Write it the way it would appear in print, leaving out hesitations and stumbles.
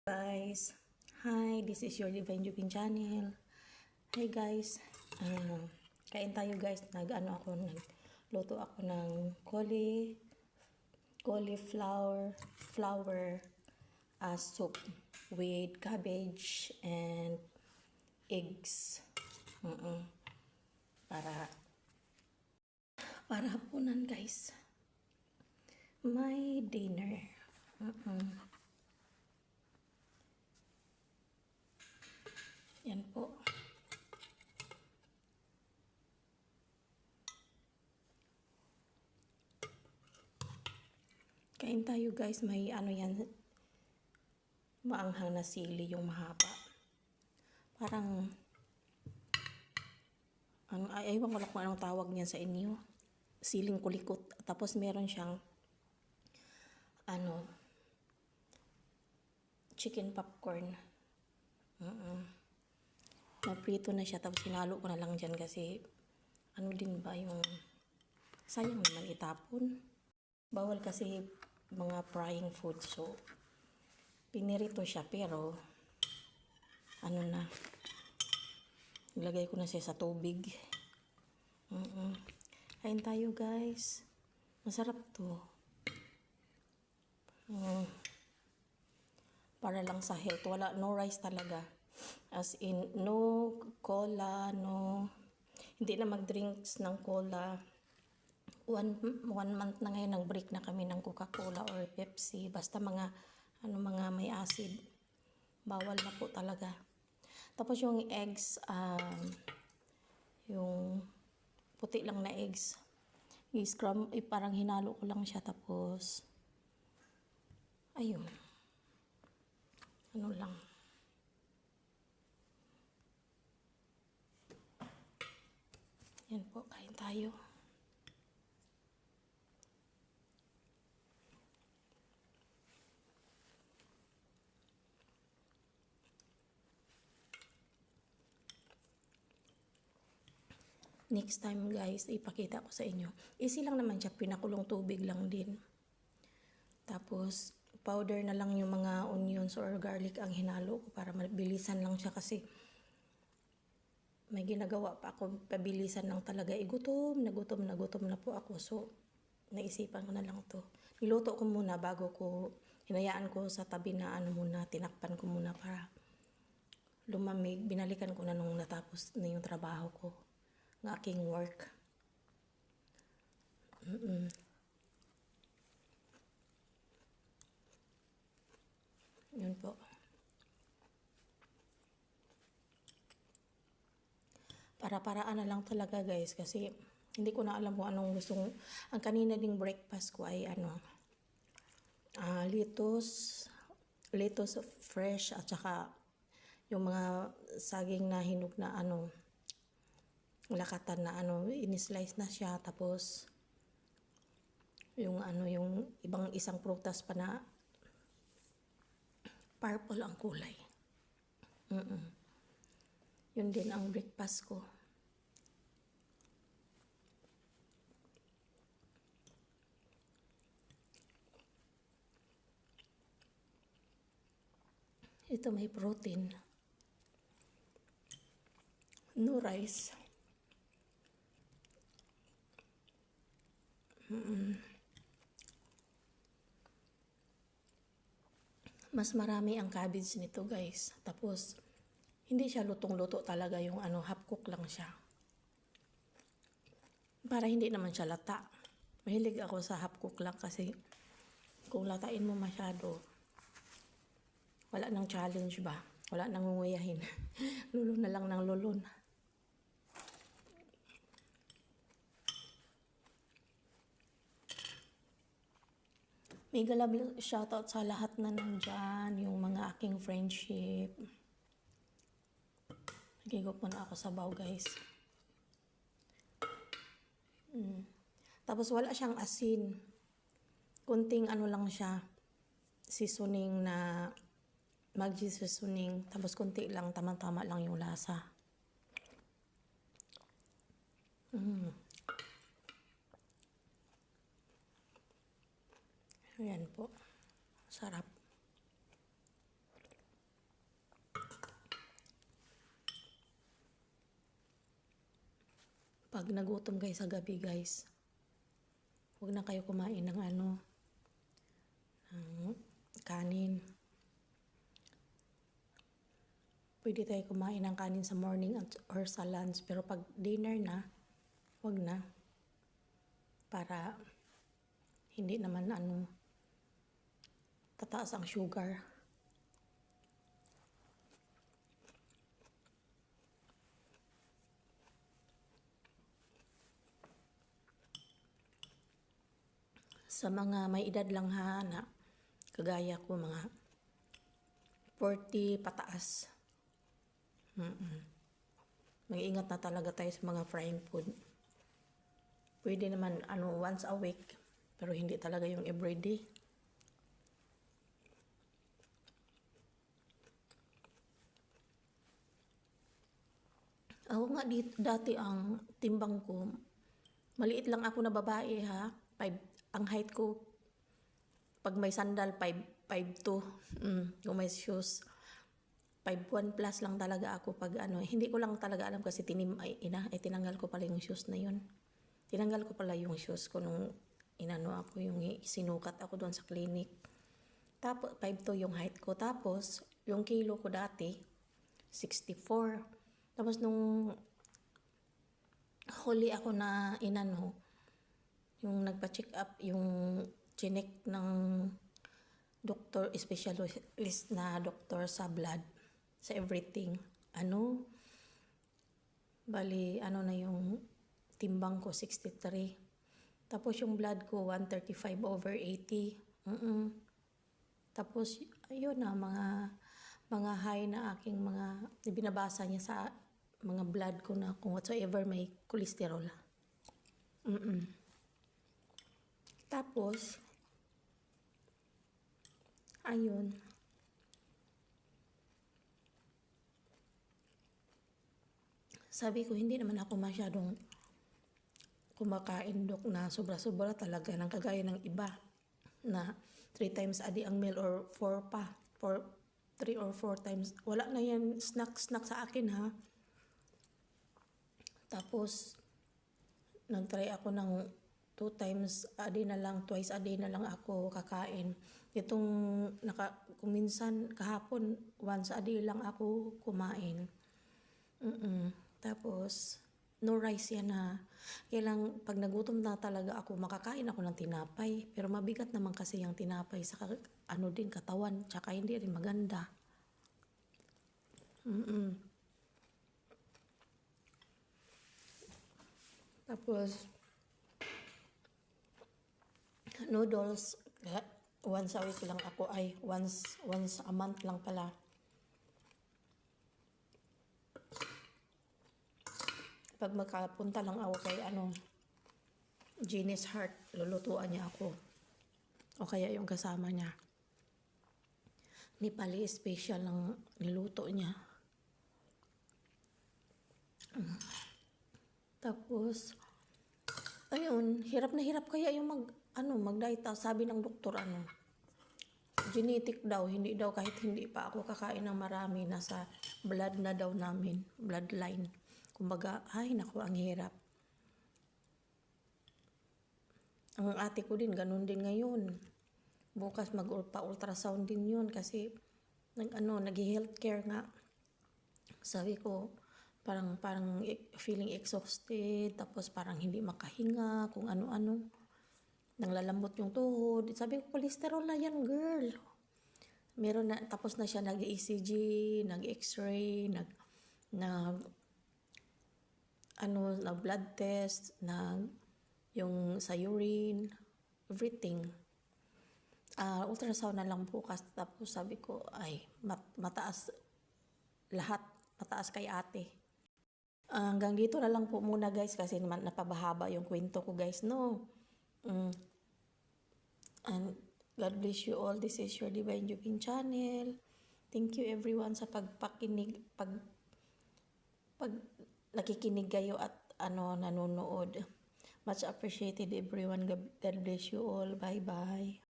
Guys, hi, this is your Divine Jupin channel. Hi guys, kain tayo guys. Nagluto ako ng cauliflower soup with cabbage and eggs. Para hapunan guys. My dinner. Yan po. Kain tayo guys. May yan. Maanghang na sili yung mahaba. Parang aywan ko lang kung anong tawag niyan sa inyo. Siling kulikot. Tapos meron siyang chicken popcorn. Naprito na siya, tapos hinalo ko na lang dyan kasi din ba yung sayang naman itapon. Bawal kasi mga frying food, so pinirito siya, pero ilagay ko na siya sa tubig. Kain tayo guys, masarap to. Para lang sa health, no rice talaga. As in, no cola, hindi na mag-drinks ng cola. One month na ngayon, nag-break na kami ng Coca-Cola or Pepsi. Basta mga may acid, bawal na po talaga. Tapos yung eggs, yung puti lang na eggs, parang hinalo ko lang siya, tapos ayun, lang. Yan po, kain tayo. Next time guys, ipakita ko sa inyo. Easy lang naman siya, pinakulong tubig lang din. Tapos, powder na lang yung mga onions or garlic ang hinalo ko para mabilisan lang siya kasi may ginagawa pa ako, pabilisan lang talaga. Gutom na po ako. So, naisipan ko na lang to. Niluto ko muna bago ko, hinayaan ko sa tabi na tinakpan ko muna para lumamig. Binalikan ko na nung natapos na yung trabaho ko, ng aking work. Yun po. Para-paraan na lang talaga guys kasi hindi ko na alam kung anong gustong. Ang kanina ding breakfast ko ay lettuce fresh at saka yung mga saging na hinog na lakatan na in-slice na siya, tapos yung yung isang prutas pa na purple ang kulay. Yun din ang breakfast ko. Ito may protein. No rice. Mas marami ang cabbage nito guys. Tapos, hindi siya lutong-luto talaga, yung half cook lang siya. Para hindi naman siya lata. Mahilig ako sa half cook lang kasi kung latain mo masyado, wala nang challenge ba? Wala nang nguyahin. Lulun na lang ng lulun. May galab shoutout sa lahat na nandyan, yung mga aking friendship. Nagigop muna ako sa baw guys. Tapos wala siyang asin. Kunting lang siya. Seasoning na Maggi seasoning. Tapos kunti lang, tama-tama lang yung lasa. Ayan po. Sarap. Pag nagutom guys sa gabi guys, huwag na kayo kumain ng ng kanin. Pwede tayo kumain ng kanin sa morning or sa lunch, pero pag dinner na, huwag na. Para hindi naman tataas ang sugar. Sa mga may edad lang na kagaya ko, mga 40 pataas. Mag-ingat na talaga tayo sa mga frying food. Pwede naman once a week, pero hindi talaga yung everyday. Ako nga dati ang timbang ko, maliit lang ako na babae ha. Ang height ko, pag may sandal, 5'2". Kung may shoes, 5'1 plus lang talaga ako pag hindi ko lang talaga alam kasi tinanggal ko pala yung shoes na yun. Tinanggal ko pala yung shoes ko nung yung sinukat ako doon sa clinic. Tapos 5'2 yung height ko. Tapos yung kilo ko dati 64. Tapos nung huli ako na yung nagpa-check up, yung chinek ng doktor, specialist na doktor sa blood, sa everything. Bali, na yung timbang ko, 63. Tapos yung blood ko, 135/80. Tapos, ayun na, mga high na aking mga binabasa niya sa mga blood ko na kung whatsoever may cholesterol. Tapos, ayun. Sabi ko, hindi naman ako masyadong kumakain na sobra-sobra talaga ng kagaya ng iba na 3 times a day ang meal or 4 pa. 3 or 4 times. Wala na yan snack sa akin ha. Tapos, nag-try ako ng 2 times a day na lang, twice a day na lang ako kakain. Kung minsan kahapon, once a day lang ako kumain. Tapos, no rice yan ha. Kailang pag nagutom na talaga ako, makakain ako ng tinapay. Pero mabigat naman kasi yung tinapay sa katawan, tsaka hindi rin maganda. Tapos, noodles, once a week lang ako, once a month lang pala. Pag magkapunta lang ako kay Genius Heart, lulutuan niya ako. O kaya yung kasama niya. Nepali special lang niluto niya. Tapos, ayun, hirap na hirap kaya yung mag-diet. Sabi ng doktor, genetic daw, hindi daw, kahit hindi pa ako kakain ng marami, nasa blood na daw namin, bloodline. Kumbaga, naku, ang hirap. Ang ate ko din, ganun din ngayon. Bukas magpa-ultrasound din yun kasi nag-healthcare nga. Sabi ko, parang feeling exhausted, tapos parang hindi makahinga, kung ano-ano. Nanglalambot yung tuhod. Sabi ko, cholesterol na yan, girl. Meron na, tapos na siya nag-ECG, nag-X-ray, blood test, yung sa urine, everything. Ultrasound na lang bukas. Tapos sabi ko, mataas lahat. Mataas kay ate. Hanggang dito na lang po muna guys kasi naman napabahaba yung kwento ko guys, no? And God bless you all. This is your Divine Jupin channel. Thank you everyone sa pagpakinig, pag nakikinig kayo at nanonood. Much appreciated everyone. God bless you all. Bye-bye.